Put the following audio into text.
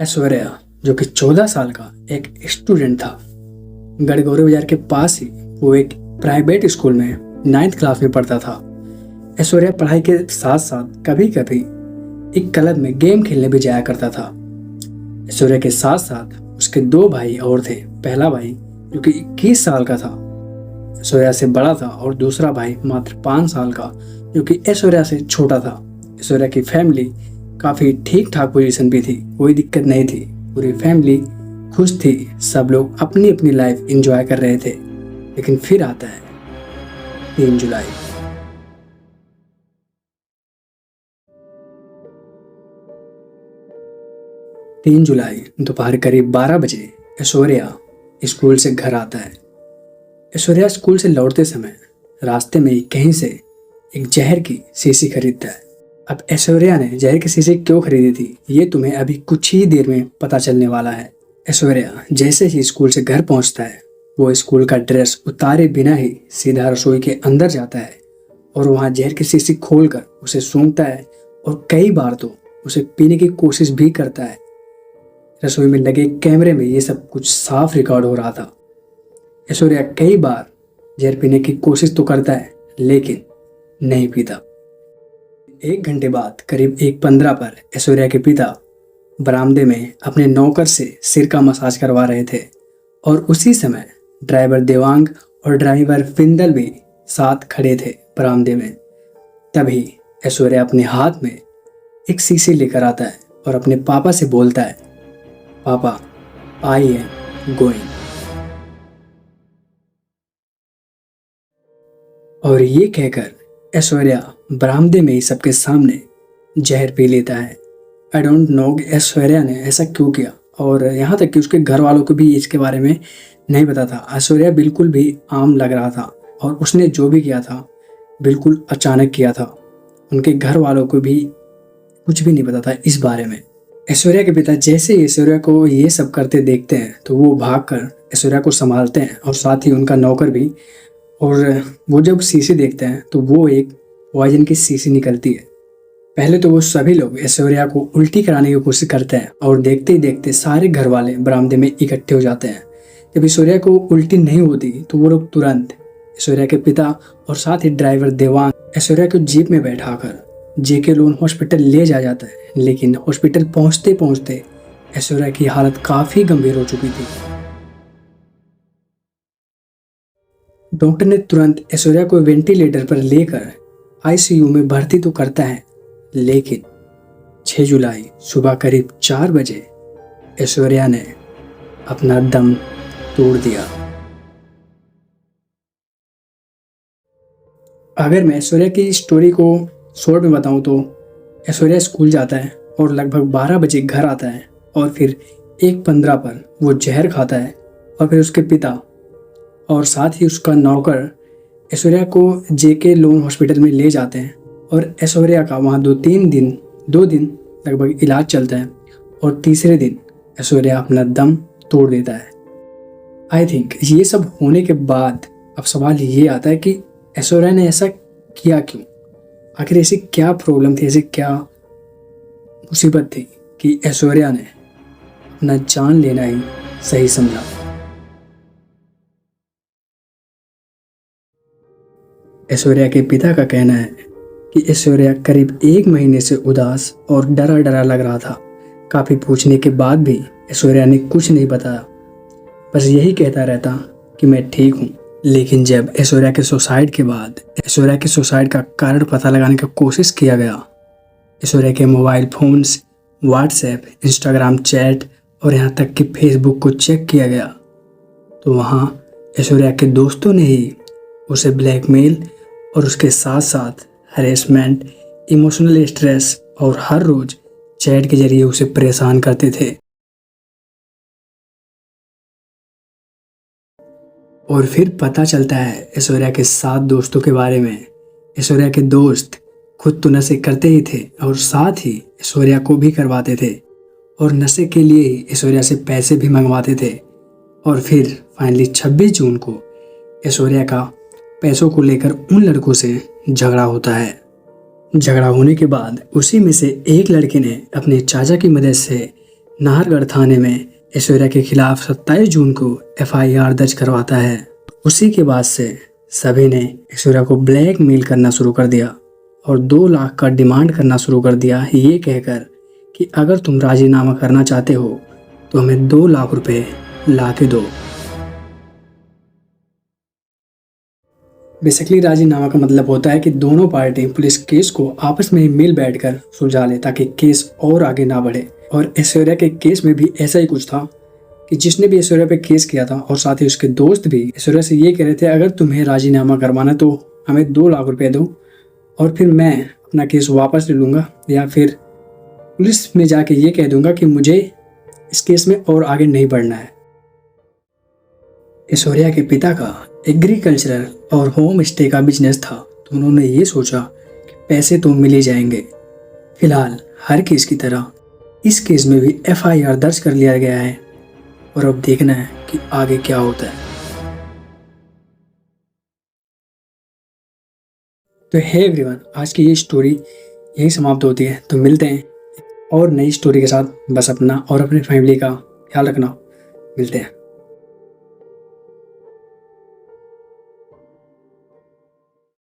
ऐश्वर्या जो कि 14 साल का एक स्टूडेंट था। गड़गौरी बाजार के पास ही वो एक प्राइवेट स्कूल में 9th क्लास में पढ़ता था। ऐश्वर्या पढ़ाई के साथ साथ कभी कभी एक क्लब में गेम खेलने भी जाया करता था। ऐश्वर्या के साथ साथ उसके 2 भाई और थे। पहला भाई जो कि 21 साल का था, ऐश्वर्या से बड़ा था, और दूसरा भाई मात्र 5 साल का जो कि ऐश्वर्या से छोटा था। ऐश्वर्या की फैमिली काफ़ी ठीक ठाक पोजीशन भी थी, कोई दिक्कत नहीं थी, पूरी फैमिली खुश थी, सब लोग अपनी अपनी लाइफ एंजॉय कर रहे थे। लेकिन फिर आता है 3 जुलाई। दोपहर करीब 12 बजे ऐश्वर्या स्कूल से घर आता है। ऐश्वर्या स्कूल से लौटते समय रास्ते में ही कहीं से एक जहर की शीशी खरीदता है। अब ऐश्वर्या ने जहर की शीशी क्यों खरीदी थी ये तुम्हें अभी कुछ ही देर में पता चलने वाला है। ऐश्वर्या जैसे ही स्कूल से घर पहुंचता है, वो स्कूल का ड्रेस उतारे बिना ही सीधा रसोई के अंदर जाता है और वहां जहर की शीशी खोलकर उसे सूंघता है और कई बार तो उसे पीने की कोशिश भी करता है। रसोई में लगे कैमरे में ये सब कुछ साफ रिकॉर्ड हो रहा था। ऐश्वर्या कई बार जहर पीने की कोशिश तो करता है लेकिन नहीं पीता। 1 घंटे बाद करीब 1:15 पर ऐश्वर्या के पिता बरामदे में अपने नौकर से सिर का मसाज करवा रहे थे और उसी समय ड्राइवर देवांग और ड्राइवर फिंदल भी साथ खड़े थे बरामदे में। तभी ऐश्वर्या अपने हाथ में एक शीशी लेकर आता है और अपने पापा से बोलता है, पापा आई एम गोइंग। और ये कहकर ऐश्वर्या बरामदे में ही सबके सामने जहर पी लेता है। आई डोंट नो ऐश्वर्या ने ऐसा क्यों किया, और यहाँ तक कि उसके घर वालों को भी इसके बारे में नहीं पता था। ऐश्वर्या बिल्कुल भी आम लग रहा था और उसने जो भी किया था बिल्कुल अचानक किया था। उनके घर वालों को भी कुछ भी नहीं पता था इस बारे में। ऐश्वर्या के पिता जैसे ही ऐश्वर्या को ये सब करते देखते हैं तो वो भागकर ऐश्वर्या को संभालते हैं और साथ ही उनका नौकर भी। और वो जब शीशी देखते हैं तो वो एक पॉइजन की शीशी निकलती है। पहले तो वो सभी लोग ऐश्वर्या को उल्टी कराने की कोशिश करते हैं और देखते ही देखते सारे घर वाले बरामदे में इकट्ठे हो जाते हैं। जब ऐश्वर्या को उल्टी नहीं होती तो वो लोग तुरंत ऐश्वर्या के पिता और साथ ही ड्राइवर देवांग ऐश्वर्या को जीप में बैठाकर जेके लोन हॉस्पिटल ले जाता है। लेकिन हॉस्पिटल पहुंचते पहुंचते ऐश्वर्या की हालत काफी गंभीर हो चुकी थी। डॉक्टर ने तुरंत ऐश्वर्या को वेंटिलेटर पर लेकर आईसीयू में भर्ती तो करता है, लेकिन 6 जुलाई सुबह करीब 4 बजे ऐश्वर्या ने अपना दम तोड़ दिया। अगर मैं ऐश्वर्या की स्टोरी को शॉर्ट में बताऊं तो ऐश्वर्या स्कूल जाता है और लगभग 12 बजे घर आता है और फिर 1:15 पर वो जहर खाता है और फिर उसके पिता और साथ ही उसका नौकर ऐश्वर्या को जेके लोन हॉस्पिटल में ले जाते हैं और ऐश्वर्या का वहाँ 2 दिन लगभग इलाज चलता है और तीसरे दिन ऐश्वर्या अपना दम तोड़ देता है। आई थिंक ये सब होने के बाद अब सवाल ये आता है कि ऐश्वर्या ने ऐसा किया क्यों? आखिर ऐसी क्या प्रॉब्लम थी, ऐसी क्या मुसीबत थी कि ऐश्वर्या ने अपना जान लेना ही सही समझा? ऐश्वर्या के पिता का कहना है कि ऐश्वर्या करीब 1 महीने से उदास और डरा डरा लग रहा था। काफ़ी पूछने के बाद भी ऐश्वर्या ने कुछ नहीं बताया, बस यही कहता रहता कि मैं ठीक हूँ। लेकिन जब ऐश्वर्या के सुसाइड के बाद ऐश्वर्या के सुसाइड का कारण पता लगाने की कोशिश किया गया, ऐश्वर्या के mobile phones, WhatsApp, Instagram chat और यहाँ तक कि फेसबुक को चेक किया गया, तो वहाँ ऐश्वर्या के दोस्तों ने ही उसे ब्लैकमेल और उसके साथ साथ हरेसमेंट, इमोशनल स्ट्रेस और हर रोज चैट के जरिए उसे परेशान करते थे। और फिर पता चलता है ऐश्वर्या के 7 दोस्तों के बारे में। ऐश्वर्या के दोस्त खुद तो नशे करते ही थे और साथ ही ऐश्वर्या को भी करवाते थे और नशे के लिए ही ऐश्वर्या से पैसे भी मंगवाते थे। और फिर फाइनली 26 जून को ऐश्वर्या का पैसों को लेकर उन लड़कों से झगड़ा होता है। झगड़ा होने के बाद उसी में से एक लड़के ने अपने चाचा की मदद से नाहरगढ़ थाने में ऐश्वर्या के खिलाफ 27 जून को FIR दर्ज करवाता है। उसी के बाद से सभी ने ऐश्वर्या को ब्लैकमेल करना शुरू कर दिया और 2 लाख का डिमांड करना शुरू कर दिया, ये कहकर कि अगर तुम राजीनामा करना चाहते हो तो हमें 2 लाख रुपए ला के दो। बेसिकली राजीनामा का मतलब होता है कि दोनों पार्टी पुलिस केस को आपस में ही मिल बैठकर सुलझा ले ताकि केस और आगे ना बढ़े। और ऐश्वर्या के केस में भी ऐसा ही कुछ था कि जिसने भी ऐश्वर्या पे केस किया था और साथ ही उसके दोस्त भी ऐश्वर्या से ये कह रहे थे अगर तुम्हें राजीनामा करवाना तो हमें 2 लाख रुपए दो और फिर मैं अपना केस वापस ले लूँगा या फिर पुलिस में जाके ये कह दूंगा कि मुझे इस केस में और आगे नहीं बढ़ना है। ऐश्वर्या के पिता का एग्रीकल्चरल और होम स्टे का बिजनेस था तो उन्होंने ये सोचा कि पैसे तो मिल ही जाएंगे। फिलहाल हर केस की तरह इस केस में भी FIR दर्ज कर लिया गया है और अब देखना है कि आगे क्या होता है। तो हे एवरीवन, आज की ये स्टोरी यही समाप्त होती है। तो मिलते हैं और नई स्टोरी के साथ। बस अपना और अपनी फैमिली का ख्याल रखना। मिलते हैं।